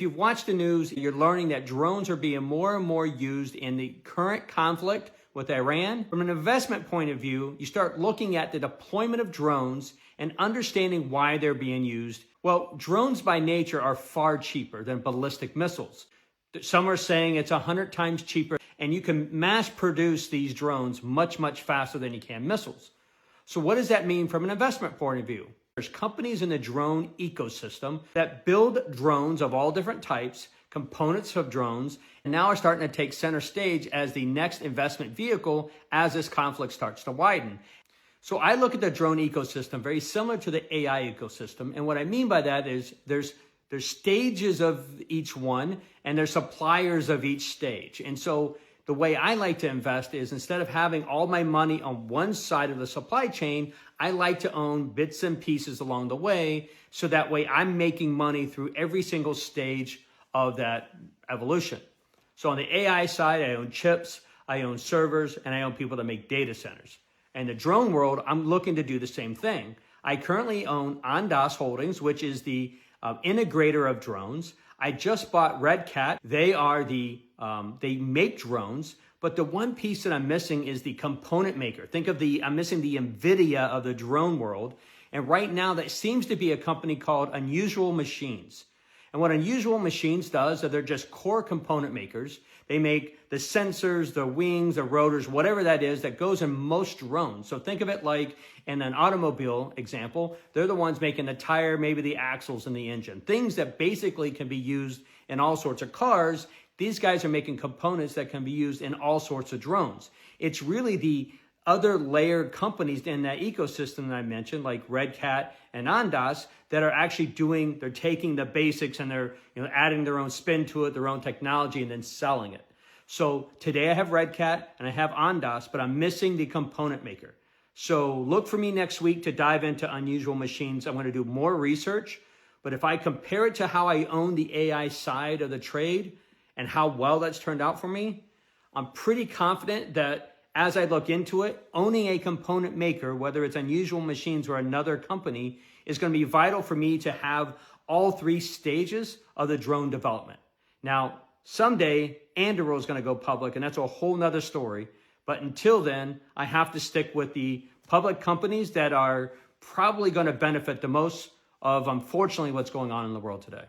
If you've watched the news, you're learning that drones are being more and more used in the current conflict with Iran. From an investment point of view, you start looking at the deployment of drones and understanding why they're being used. Well, drones by nature are far cheaper than ballistic missiles. Some are saying it's 100 times cheaper, and you can mass produce these drones much, much faster than you can missiles. So what does that mean from an investment point of view? There's companies in the drone ecosystem that build drones of all different types, components of drones, and now are starting to take center stage as the next investment vehicle as this conflict starts to widen. So I look at the drone ecosystem very similar to the AI ecosystem. And what I mean by that is there's stages of each one and there's suppliers of each stage. And so the way I like to invest is instead of having all my money on one side of the supply chain, I like to own bits and pieces along the way. So that way I'm making money through every single stage of that evolution. So on the AI side, I own chips, I own servers, and I own people that make data centers. In the drone world, I'm looking to do the same thing. I currently own Ondas Holdings, which is the integrator of drones. I just bought Red Cat. They are they make drones, but the one piece that I'm missing is the component maker. Think of I'm missing the NVIDIA of the drone world. And right now that seems to be a company called Unusual Machines. And what Unusual Machines does is they're just core component makers. They make the sensors, the wings, the rotors, whatever that is that goes in most drones. So think of it like in an automobile example, they're the ones making the tire, maybe the axles and the engine. Things that basically can be used in all sorts of cars. These guys are making components that can be used in all sorts of drones. It's really the other layered companies in that ecosystem that I mentioned, like Red Cat and Ondas, that are actually they're taking the basics and they're adding their own spin to it, their own technology, and then selling it. So today I have Red Cat and I have Ondas, but I'm missing the component maker. So look for me next week to dive into Unusual Machines. I'm going to do more research, but if I compare it to how I own the AI side of the trade and how well that's turned out for me, I'm pretty confident that as I look into it, owning a component maker, whether it's Unusual Machines or another company, is going to be vital for me to have all three stages of the drone development. Now, someday, Anduril is going to go public, and that's a whole nother story. But until then, I have to stick with the public companies that are probably going to benefit the most of, unfortunately, what's going on in the world today.